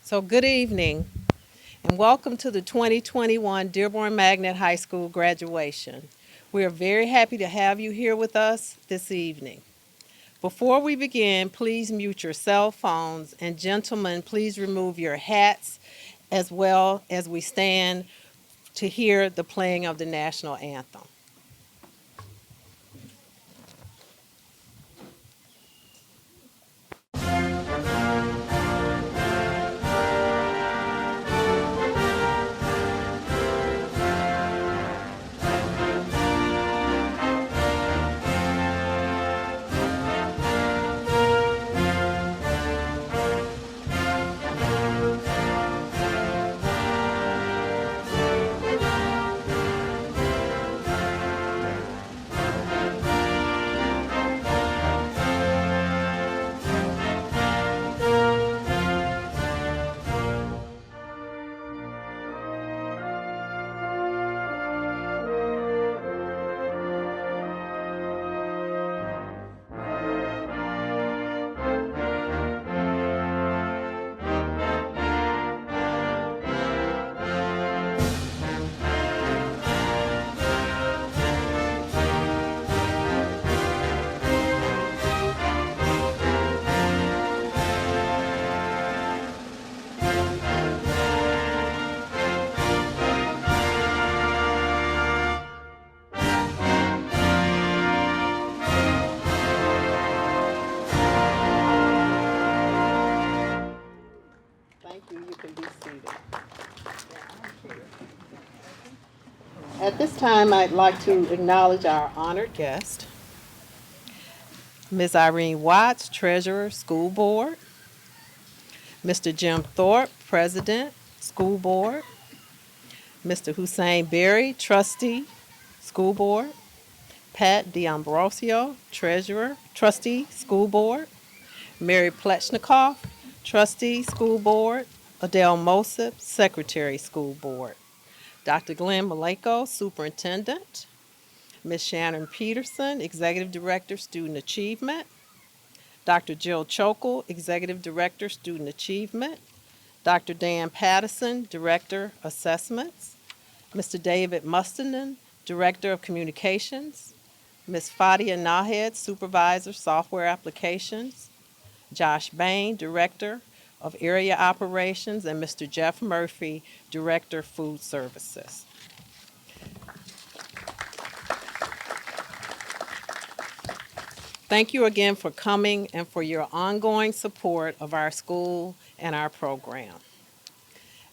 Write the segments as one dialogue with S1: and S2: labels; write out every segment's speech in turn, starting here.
S1: So good evening and welcome to the 2021 Dearborn Magnet High School graduation. We are very happy to have you here with us this evening. Before we begin, please mute your cell phones, and gentlemen, please remove your hats as well as we stand to hear the playing of the national anthem. Thank you. You can be seated. At this time, I'd like to acknowledge our honored guest, Ms. Irene Watts, Treasurer, School Board, Mr. Jim Thorpe, President, School Board, Mr. Hussein Berry, Trustee, School Board, Pat D'Ambrosio, Treasurer, Trustee, School Board, Mary Pletchnikoff, Trustee, School Board, Adele Mosip, Secretary, School Board, Dr. Glenn Maleyko, Superintendent, Ms. Shannon Peterson, Executive Director, Student Achievement, Dr. Jill Chokel, Executive Director, Student Achievement, Dr. Dan Pattison, Director, Assessments, Mr. David Mustonen, Director of Communications, Ms. Fadia Nahed, Supervisor, Software Applications, Josh Bain, Director of Area Operations, and Mr. Jeff Murphy, Director, Food Services. Thank you again for coming and for your ongoing support of our school and our program.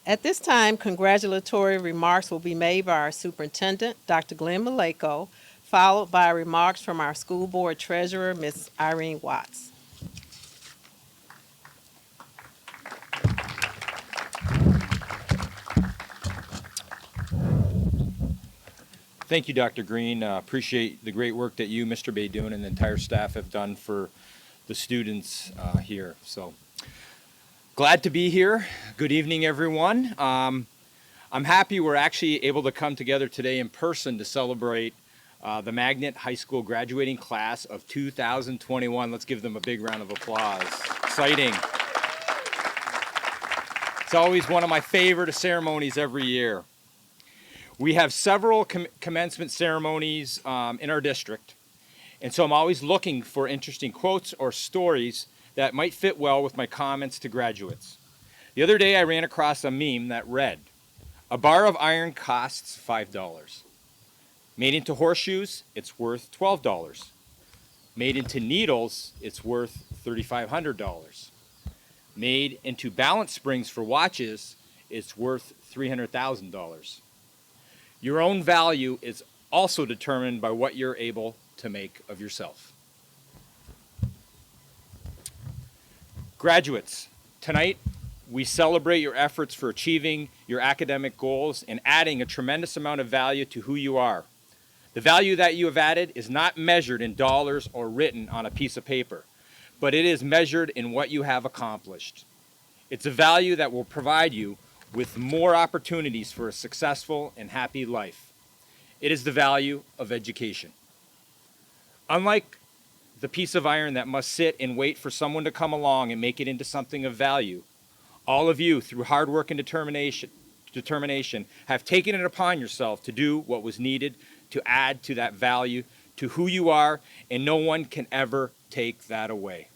S1: At this time, congratulatory remarks will be made by our superintendent, Dr. Glenn Maleyko, followed by remarks from our school board treasurer, Ms. Irene Watts.
S2: Thank you, Dr. Green. Appreciate the great work that you, Mr. Baydoun, and the entire staff have done for the students here. So glad to be here. Good evening, everyone. I'm happy we're actually able to come together today in person to celebrate the Magnet High School graduating class of 2021. Let's give them a big round of applause. Exciting. It's always one of my favorite ceremonies every year. We have several commencement ceremonies in our district, and so I'm always looking for interesting quotes or stories that might fit well with my comments to graduates. The other day I ran across a meme that read, "A bar of iron costs $5. Made into horseshoes, it's worth $12. Made into needles, it's worth $3,500. Made into balance springs for watches, it's worth $300,000. Your own value is also determined by what you're able to make of yourself." Graduates, tonight we celebrate your efforts for achieving your academic goals and adding a tremendous amount of value to who you are. The value that you have added is not measured in dollars or written on a piece of paper, but it is measured in what you have accomplished. It's a value that will provide you with more opportunities for a successful and happy life. It is the value of education. Unlike the piece of iron that must sit and wait for someone to come along and make it into something of value, All of you, through hard work and determination, have taken it upon yourself to do what was needed to add to that value, to who you are, and no one can ever take that away.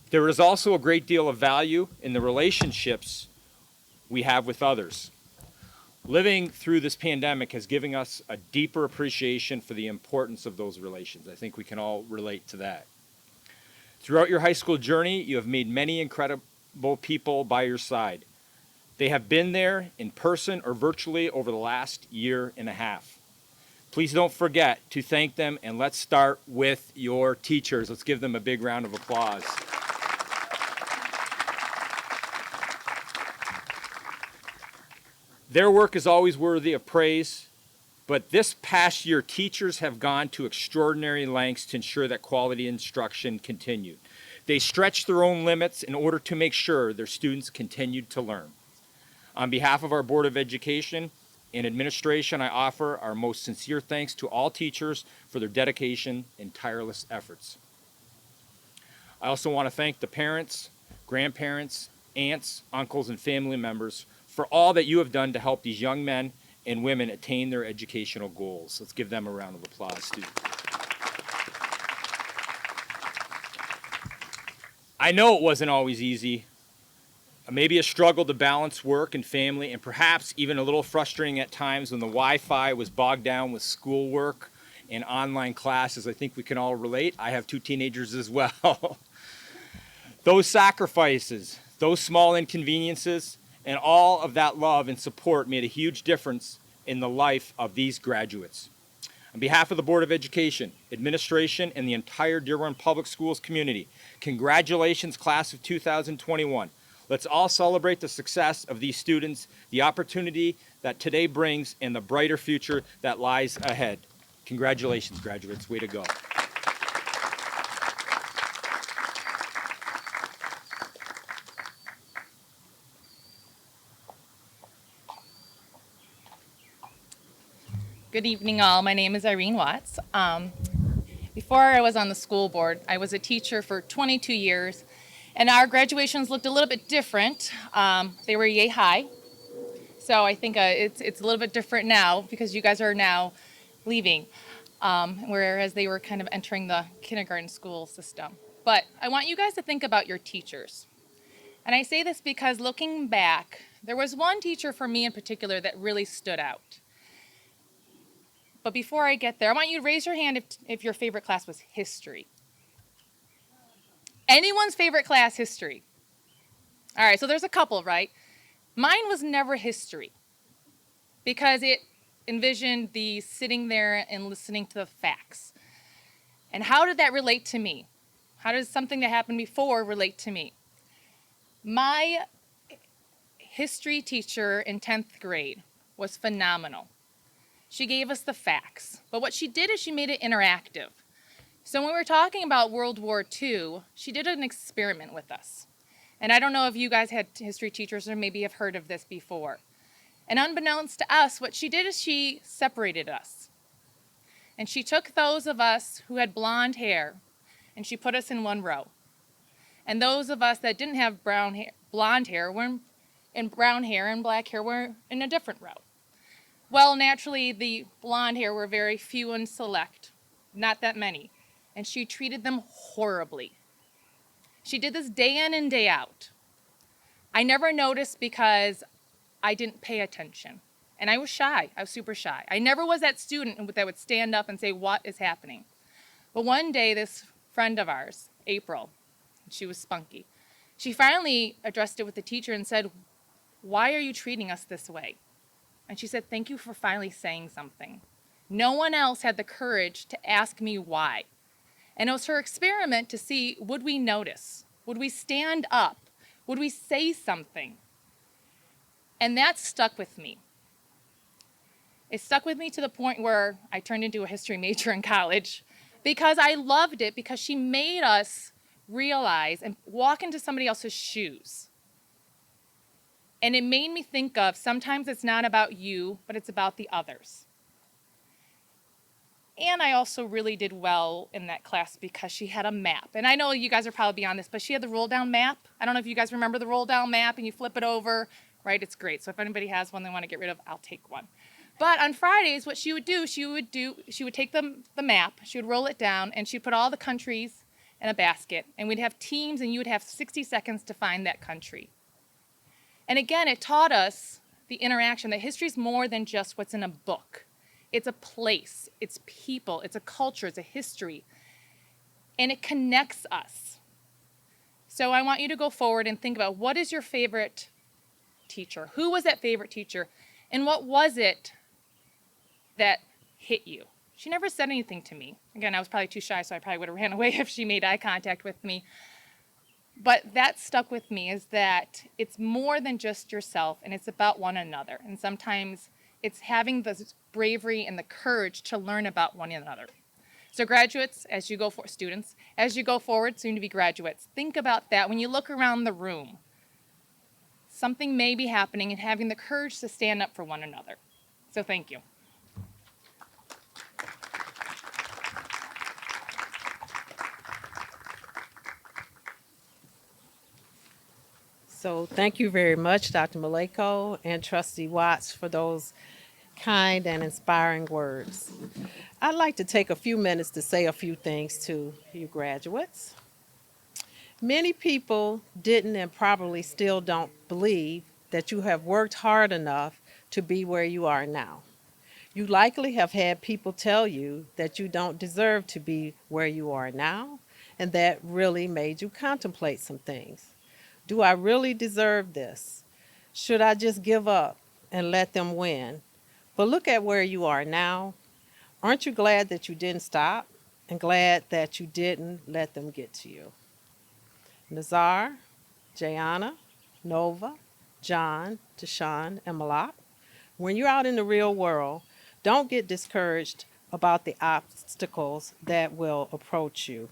S2: There is also a great deal of value in the relationships we have with others. Living through this pandemic has given us a deeper appreciation for the importance of those relations. I think we can all relate to that. Throughout your high school journey, you have made many incredible people by your side. They have been there in person or virtually over the last year and a half. Please don't forget to thank them, and let's start with your teachers. Let's give them a big round of applause. Their work is always worthy of praise, but this past year, teachers have gone to extraordinary lengths to ensure that quality instruction continued. They stretched their own limits in order to make sure their students continued to learn. On behalf of our Board of Education and administration, I offer our most sincere thanks to all teachers for their dedication and tireless efforts. I also want to thank the parents, grandparents, aunts, uncles, and family members for all that you have done to help these young men and women attain their educational goals. Let's give them a round of applause, students. I know it wasn't always easy. Maybe a struggle to balance work and family, and perhaps even a little frustrating at times when the Wi-Fi was bogged down with schoolwork and online classes. I think we can all relate. I have 2 teenagers as well. Those sacrifices, those small inconveniences, and all of that love and support made a huge difference in the life of these graduates. On behalf of the Board of Education, administration, and the entire Dearborn Public Schools community, congratulations, class of 2021. Let's all celebrate the success of these students, the opportunity that today brings, and the brighter future that lies ahead. Congratulations, graduates. Way to go.
S3: Good evening, all. My name is Irene Watts. Before I was on the school board, I was a teacher for 22 years, and our graduations looked a little bit different. They were yay high, so I think it's a little bit different now because you guys are now leaving, whereas they were kind of entering the kindergarten school system. But I want you guys to think about your teachers. And I say this because looking back, there was one teacher for me in particular that really stood out. But before I get there, I want you to raise your hand if your favorite class was history. Anyone's favorite class, history? All right, so there's a couple, right? Mine was never history because it envisioned the sitting there and listening to the facts. And how did that relate to me? How does something that happened before relate to me? My history teacher in 10th grade was phenomenal. She gave us the facts, but what she did is she made it interactive. So when we were talking about World War II, she did an experiment with us. And I don't know if you guys had history teachers or maybe have heard of this before. And unbeknownst to us, what she did is she separated us. And she took those of us who had blonde hair and she put us in one row. And those of us that didn't have blonde hair were in brown hair and black hair were in a different row. Well, naturally, the blonde hair were very few and select, not that many, and she treated them horribly. She did this day in and day out. I never noticed because I didn't pay attention, and I was shy. I was super shy. I never was that student that would stand up and say, "What is happening?" But one day, this friend of ours, April, she was spunky, she finally addressed it with the teacher and said, "Why are you treating us this way?" And she said, "Thank you for finally saying something." No one else had the courage to ask me why. And it was her experiment to see, would we notice? Would we stand up? Would we say something? And that stuck with me. It stuck with me to the point where I turned into a history major in college because I loved it because she made us realize and walk into somebody else's shoes. And it made me think of sometimes it's not about you, but it's about the others. And I also really did well in that class because she had a map. And I know you guys are probably beyond this, but she had the roll down map. I don't know if you guys remember the roll down map and you flip it over, right? It's great. So if anybody has one they want to get rid of, I'll take one. But on Fridays, what she would take the map, she would roll it down, and she'd put all the countries in a basket. And we'd have teams, and you would have 60 seconds to find that country. And again, it taught us the interaction, that history is more than just what's in a book. It's a place, it's people, it's a culture, it's a history, and it connects us. So I want you to go forward and think about, what is your favorite teacher? Who was that favorite teacher? And what was it that hit you? She never said anything to me. Again, I was probably too shy, so I probably would have ran away if she made eye contact with me. But that stuck with me, is that it's more than just yourself, and it's about one another. And sometimes it's having the bravery and the courage to learn about one another. So graduates, students, as you go forward, soon to be graduates, think about that. When you look around the room, something may be happening, and having the courage to stand up for one another. So thank you.
S1: So thank you very much, Dr. Maleyko and Trustee Watts, for those kind and inspiring words. I'd like to take a few minutes to say a few things to you graduates. Many people didn't and probably still don't believe that you have worked hard enough to be where you are now. You likely have had people tell you that you don't deserve to be where you are now, and that really made you contemplate some things. Do I really deserve this? Should I just give up and let them win? But look at where you are now. Aren't you glad that you didn't stop, and glad that you didn't let them get to you? Nazar, Jayana, Nova, John, Deshawn, and Malak, when you're out in the real world, don't get discouraged about the obstacles that will approach you.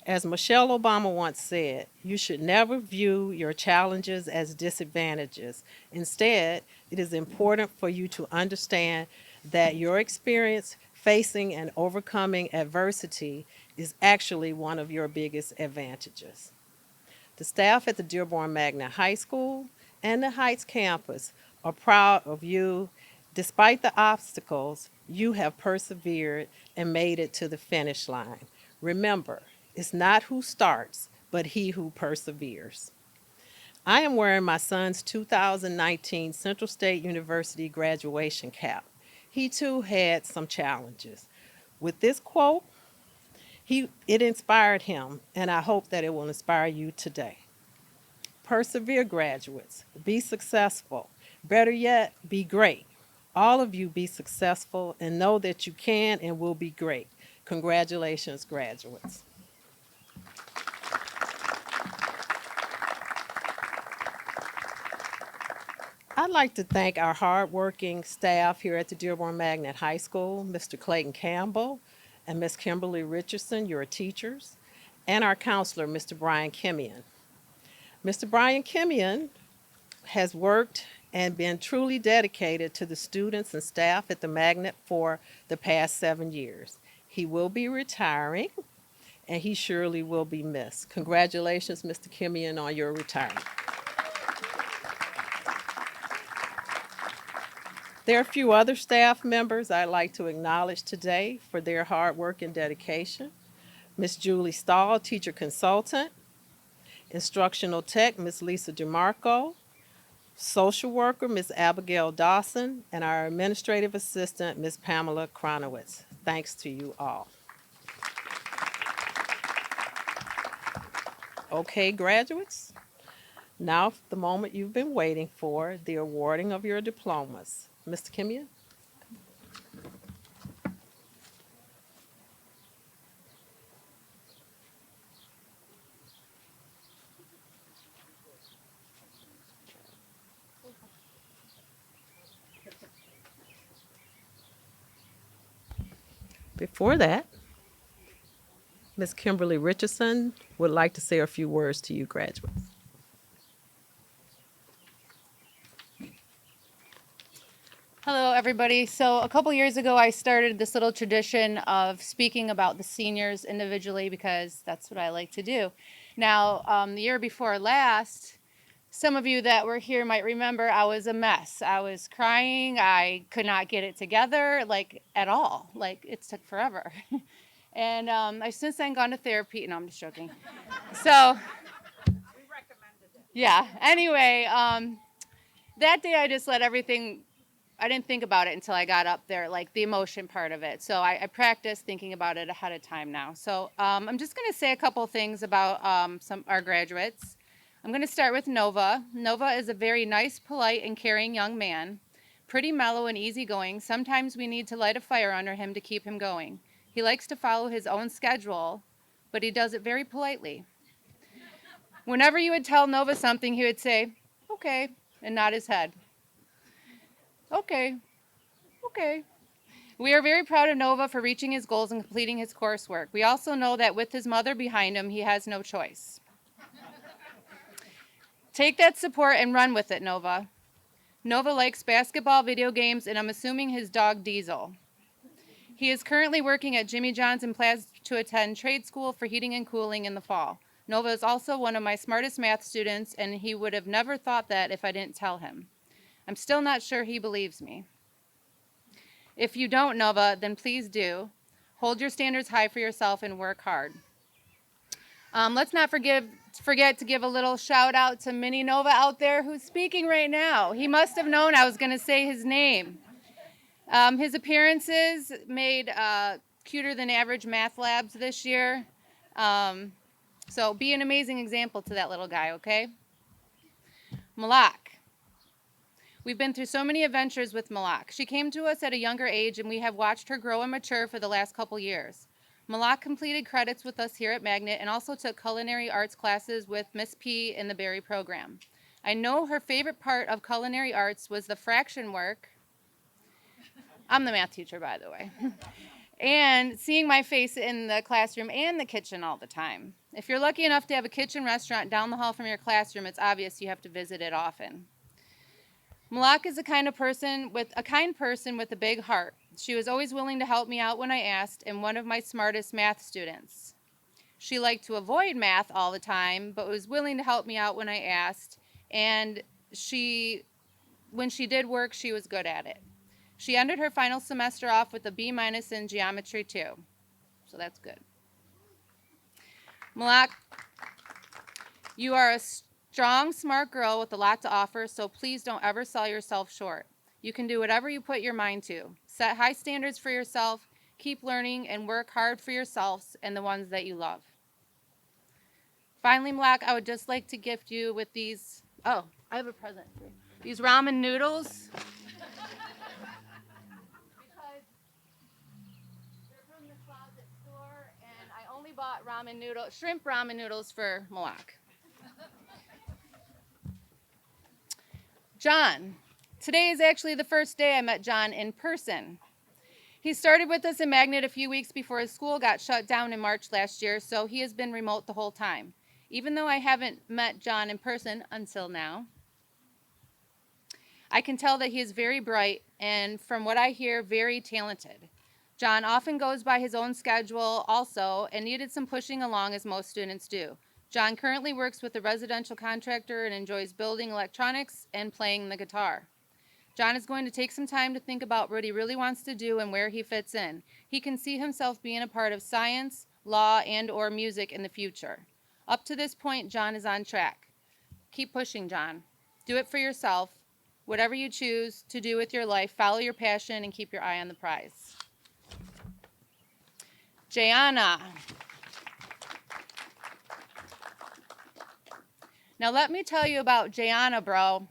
S1: As Michelle Obama once said, you should never view your challenges as disadvantages. Instead, it is important for you to understand that your experience facing and overcoming adversity is actually one of your biggest advantages. The staff at the Dearborn Magnet High School and the Heights campus are proud of you. Despite the obstacles, you have persevered and made it to the finish line. Remember, it's not who starts, but he who perseveres. I am wearing my son's 2019 Central State University graduation cap. He too had some challenges. With this quote, it inspired him, and I hope that it will inspire you today. Persevere, graduates. Be successful. Better yet, be great. All of you be successful and know that you can and will be great. Congratulations, graduates. I'd like to thank our hardworking staff here at the Dearborn Magnet High School, Mr. Clayton Campbell and Ms. Kimberly Richardson, your teachers, and our counselor, Mr. Brian Kimian. Mr. Brian Kimian has worked and been truly dedicated to the students and staff at the Magnet for the past 7 years. He will be retiring, and he surely will be missed. Congratulations, Mr. Kimian, on your retirement. There are a few other staff members I'd like to acknowledge today for their hard work and dedication. Ms. Julie Stahl, teacher consultant. Instructional tech, Ms. Lisa DeMarco. Social worker, Ms. Abigail Dawson. And our administrative assistant, Ms. Pamela Kronowitz. Thanks to you all. Okay, graduates. Now the moment you've been waiting for, the awarding of your diplomas. Mr. Kimian? Before that, Ms. Kimberly Richardson would like to say a few words to you graduates.
S3: Hello,
S4: everybody. So a couple years ago, I started this little tradition of speaking about the seniors individually because that's what I like to do. Now, the year before last, some of you that were here might remember I was a mess. I was crying. I could not get it together, like, at all. Like, it took forever. And I've since then gone to therapy. No, I'm just joking. So, yeah. Anyway, that day I just let everything, I didn't think about it until I got up there, like the emotion part of it. So I practiced thinking about it ahead of time now. So I'm just going to say a couple things about our graduates. I'm going to start with Nova. Nova is a very nice, polite, and caring young man. Pretty mellow and easygoing. Sometimes we need to light a fire under him to keep him going. He likes to follow his own schedule, but he does it very politely. Whenever you would tell Nova something, he would say, okay, and nod his head. Okay. We are very proud of Nova for reaching his goals and completing his coursework. We also know that with his mother behind him, he has no choice. Take that support and run with it, Nova. Nova likes basketball, video games, and I'm assuming his dog Diesel. He is currently working at Jimmy John's and plans to attend trade school for heating and cooling in the fall. Nova is also one of my smartest math students, and he would have never thought that if I didn't tell him. I'm still not sure he believes me. If you don't, Nova, then please do. Hold your standards high for yourself and work hard. Let's not forget to give a little shout out to Mini Nova out there who's speaking right now. He must have known I was going to say his name. His appearances made cuter than average math labs this year. So be an amazing example to that little guy, okay? Malak. We've been through so many adventures with Malak. She came to us at a younger age, and we have watched her grow and mature for the last couple years. Malak completed credits with us here at Magnet and also took culinary arts classes with Miss P in the Berry program. I know her favorite part of culinary arts was the fraction work. I'm the math teacher, by the way. And seeing my face in the classroom and the kitchen all the time. If you're lucky enough to have a kitchen restaurant down the hall from your classroom, it's obvious you have to visit it often. Malak is a kind person with a big heart. She was always willing to help me out when I asked, and one of my smartest math students. She liked to avoid math all the time, but was willing to help me out when I asked, and when she did work, she was good at it. She ended her final semester off with a B- in geometry too, so that's good. Malak, you are a strong, smart girl with a lot to offer, so please don't ever sell yourself short. You can do whatever you put your mind to. Set high standards for yourself, keep learning, and work hard for yourselves and the ones that you love. Finally, Malak, I would just like to gift you with these, I have a present for you. These ramen noodles. Because they're from the closet store, and I only bought shrimp ramen noodles for Malak. John. Today is actually the first day I met John in person. He started with us in Magnet a few weeks before his school got shut down in March last year, so he has been remote the whole time. Even though I haven't met John in person until now, I can tell that he is very bright and, from what I hear, very talented. John often goes by his own schedule also and needed some pushing along, as most students do. John currently works with a residential contractor and enjoys building electronics and playing the guitar. John is going to take some time to think about what he really wants to do and where he fits in. He can see himself being a part of science, law, and/or music in the future. Up to this point, John is on track. Keep pushing, John. Do it for yourself. Whatever you choose to do with your life, follow your passion and keep your eye on the prize. Jayana. Now let me tell you about Jayana, bro.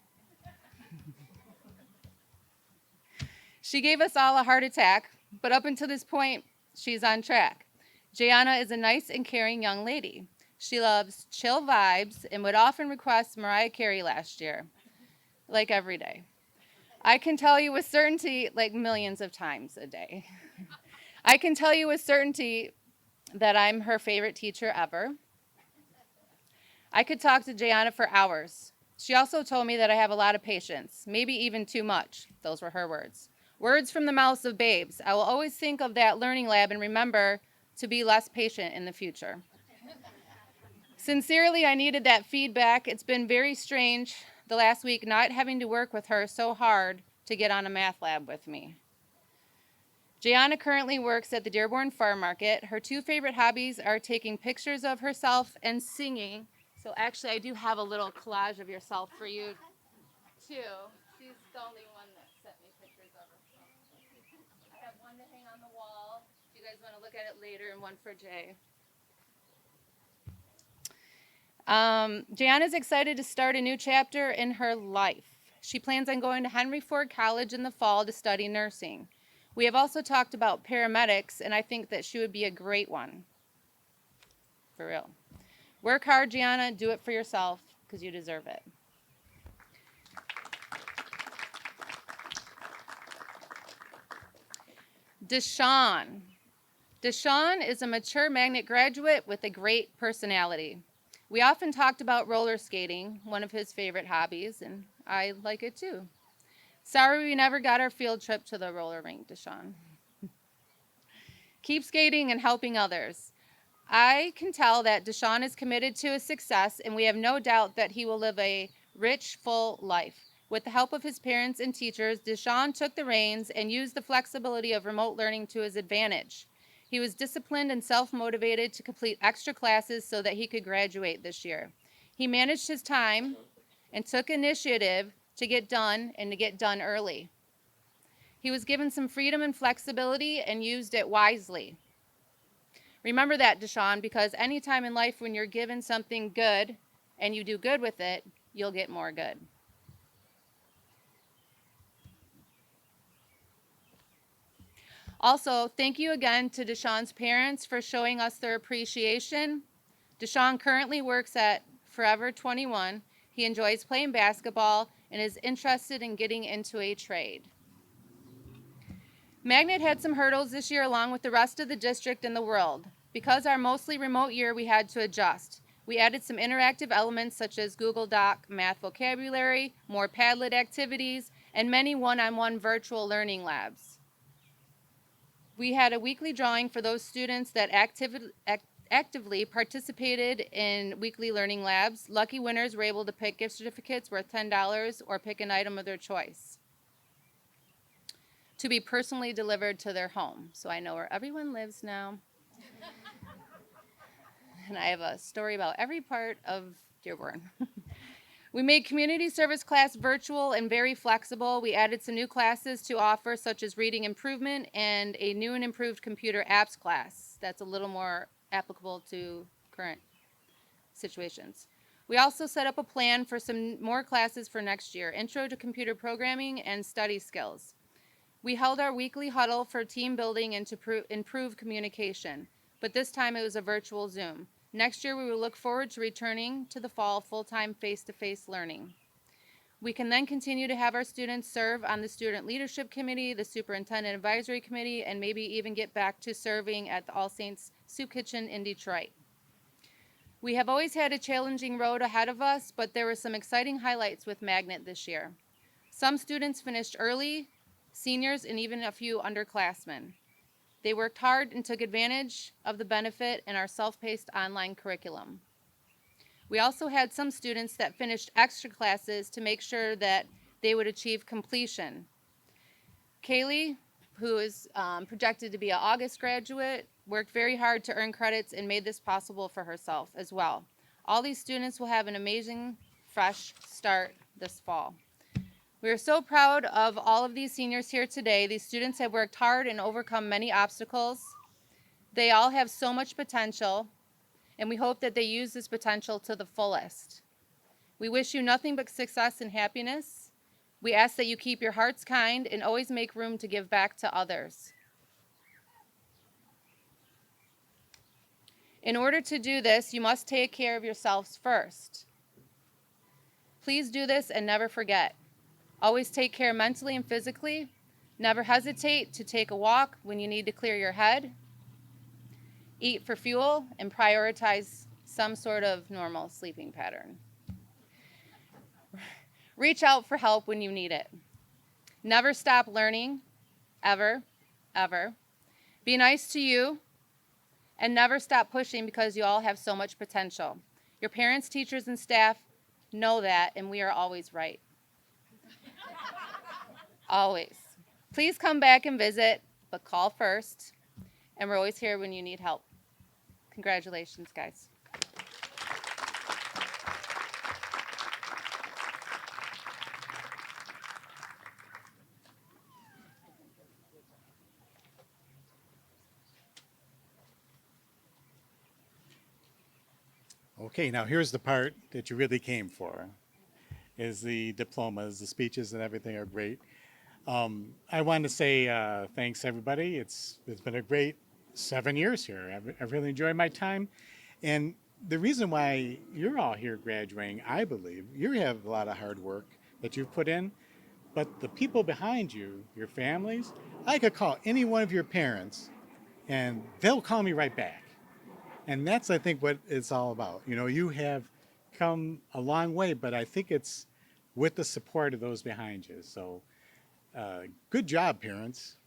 S4: She gave us all a heart attack, but up until this point, she's on track. Jayana is a nice and caring young lady. She loves chill vibes and would often request Mariah Carey last year, like every day. I can tell you with certainty, like millions of times a day. I can tell you with certainty that I'm her favorite teacher ever. I could talk to Jayana for hours. She also told me that I have a lot of patience, maybe even too much. Those were her words. Words from the mouths of babes. I will always think of that learning lab and remember to be less patient in the future. Sincerely, I needed that feedback. It's been very strange the last week not having to work with her so hard to get on a math lab with me. Gianna currently works at the Dearborn Farm Market. Her two favorite hobbies are taking pictures of herself and singing. So actually, I do have a little collage of yourself for you, too. She's the only one that sent me pictures of herself. I have one to hang on the wall. If you guys want to look at it later, and one for Jay. Gianna's excited to start a new chapter in her life. She plans on going to Henry Ford College in the fall to study nursing. We have also talked about paramedics, and I think that she would be a great one. For real. Work hard, Gianna. Do it for yourself, because you deserve it. Deshawn. Deshawn is a mature magnet graduate with a great personality. We often talked about roller skating, one of his favorite hobbies, and I like it too. Sorry we never got our field trip to the roller rink, Deshawn. Keep skating and helping others. I can tell that Deshawn is committed to his success, and we have no doubt that he will live a rich, full life. With the help of his parents and teachers, Deshawn took the reins and used the flexibility of remote learning to his advantage. He was disciplined and self-motivated to complete extra classes so that he could graduate this year. He managed his time and took initiative to get done and to get done early. He was given some freedom and flexibility and used it wisely. Remember that, Deshawn, because any time in life when you're given something good and you do good with it, you'll get more good. Also, thank you again to Deshawn's parents for showing us their appreciation. Deshawn currently works at Forever 21. He enjoys playing basketball and is interested in getting into a trade. Magnet had some hurdles this year along with the rest of the district and the world. Because our mostly remote year, we had to adjust. We added some interactive elements such as Google Doc, math vocabulary, more Padlet activities, and many one-on-one virtual learning labs. We had a weekly drawing for those students that actively participated in weekly learning labs. Lucky winners were able to pick gift certificates worth $10 or pick an item of their choice to be personally delivered to their home. So I know where everyone lives now. And I have a story about every part of Dearborn. We made community service class virtual and very flexible. We added some new classes to offer, such as reading improvement and a new and improved computer apps class. That's a little more applicable to current situations. We also set up a plan for some more classes for next year, intro to computer programming and study skills. We held our weekly huddle for team building and to improve communication, but this time it was a virtual Zoom. Next year, we will look forward to returning to the fall full-time face-to-face learning. We can then continue to have our students serve on the Student Leadership Committee, the Superintendent Advisory Committee, and maybe even get back to serving at the All Saints Soup Kitchen in Detroit. We have always had a challenging road ahead of us, but there were some exciting highlights with Magnet this year. Some students finished early, seniors, and even a few underclassmen. They worked hard and took advantage of the benefit in our self-paced online curriculum. We also had some students that finished extra classes to make sure that they would achieve completion. Kaylee, who is projected to be an August graduate, worked very hard to earn credits and made this possible for herself as well. All these students will have an amazing, fresh start this fall. We are so proud of all of these seniors here today. These students have worked hard and overcome many obstacles. They all have so much potential, and we hope that they use this potential to the fullest. We wish you nothing but success and happiness. We ask that you keep your hearts kind and always make room to give back to others. In order to do this, you must take care of yourselves first. Please do this and never forget. Always take care mentally and physically. Never hesitate to take a walk when you need to clear your head. Eat for fuel and prioritize some sort of normal sleeping pattern. Reach out for help when you need it. Never stop learning. ever, ever. Be nice to you and never stop pushing because you all have so much potential. Your parents, teachers, and staff know that, and we are always right. Always. Please come back and visit, but call first, and we're always here when you need help. Congratulations, guys.
S5: Okay, now here's the part that you really came for, is the diplomas. The speeches and everything are great. I want to say thanks, everybody. It's been a great 7 years here. I've really enjoyed my time. And the reason why you're all here graduating, I believe, you have a lot of hard work that you've put in, but the people behind you, your families, I could call any one of your parents and they'll call me right back. And that's, I think, what it's all about. You know, you have come a long way, but I think it's with the support of those behind you. So good job, parents.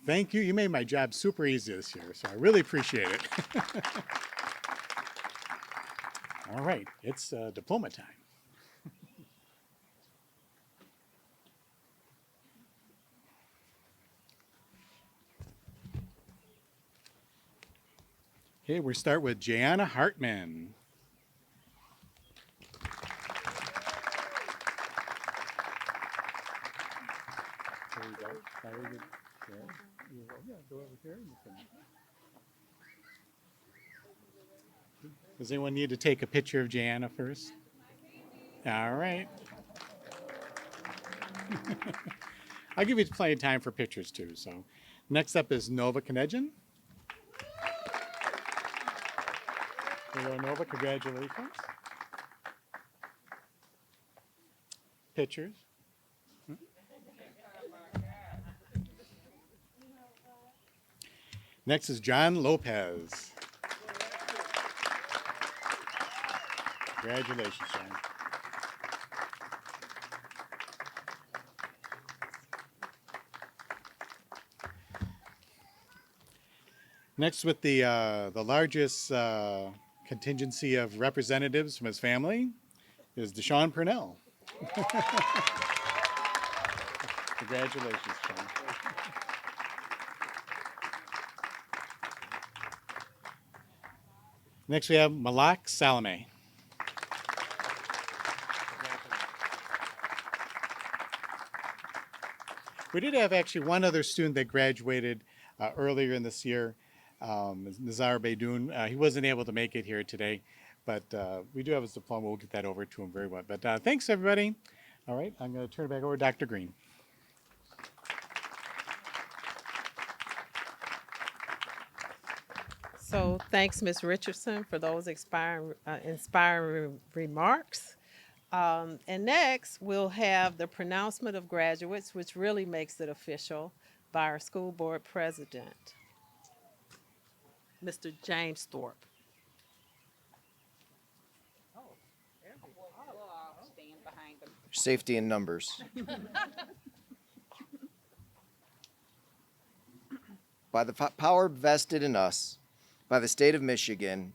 S5: Thank you. You made my job super easy this year, so I really appreciate it. All right, it's diploma time. Okay, we start with Jana Hartman. There you go. Very good. Yeah, go over here. Does anyone need to take a picture of Jana first? All right. I'll give you plenty of time for pictures too. So next up is Nova Kanejan. Hello, Nova. Congratulations. Pictures. Next is John Lopez. Congratulations, John. Next, with the largest contingency of representatives from his family, is Deshaun Purnell. Congratulations, Sean. Next, we have Malak Salame. We did have actually one other student that graduated earlier in this year, Nazar Beydoun. He wasn't able to make it here today, but we do have his diploma. We'll get that over to him very well. But thanks, everybody. All right, I'm going to turn it back over to Dr. Green.
S1: So thanks, Ms. Richardson, for those inspiring remarks. And next, we'll have the Pronouncement of Graduates, which really makes it official by our school board president, Mr. James Thorpe.
S6: Safety in numbers. By the power vested in us by the state of Michigan,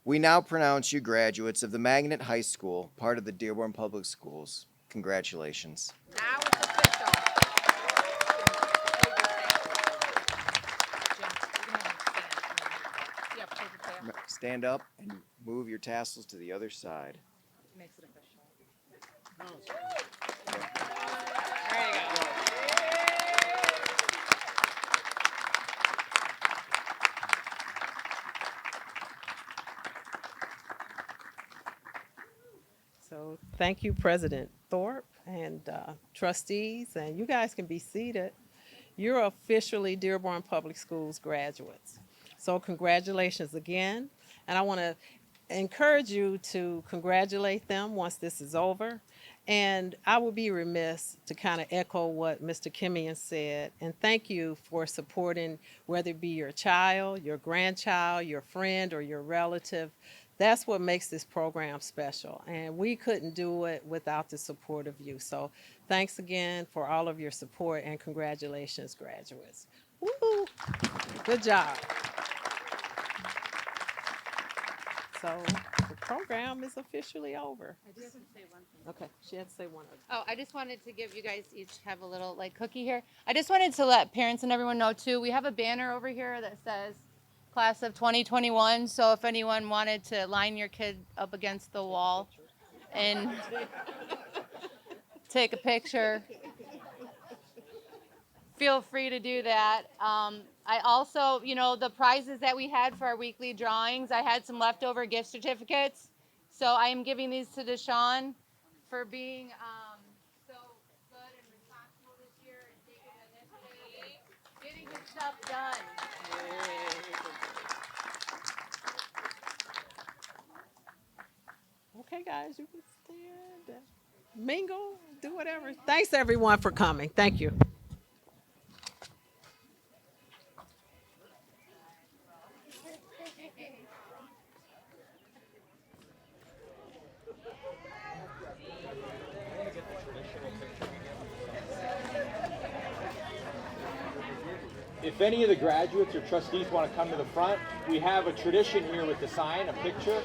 S6: we now pronounce you graduates of the Magnet High School, part of the Dearborn Public Schools. Congratulations.
S3: Now it's official.
S6: Stand up and move your tassels to the other side.
S3: Makes it official. There you go.
S1: So thank you, President Thorpe and trustees, and you guys can be seated. You're officially Dearborn Public Schools graduates. So congratulations again. And I want to encourage you to congratulate them once this is over. And I would be remiss to kind of echo what Mr. Kimian said. And thank you for supporting, whether it be your child, your grandchild, your friend, or your relative. That's what makes this program special. And we couldn't do it without the support of you. So Thanks again for all of your support and congratulations, graduates. Woo! Good job. So the program is officially over.
S4: I do have to say one thing.
S1: Okay, she had to say one other.
S4: Oh, I just wanted to give you guys each have a little like cookie here. I just wanted to let parents and everyone know too. We have a banner over here that says Class of 2021. So if anyone wanted to line your kid up against the wall and take a picture, feel free to do that. I also, you know, the prizes that we had for our weekly drawings, I had some leftover gift certificates. So I am giving these to Deshawn for being so good and responsible this year and taking initiative, getting his stuff done.
S1: Okay, guys, you can stand, mingle, do whatever. Thanks, everyone, for coming. Thank you.
S2: If any of the graduates or trustees want to come to the front, we have a tradition here with the sign, a picture.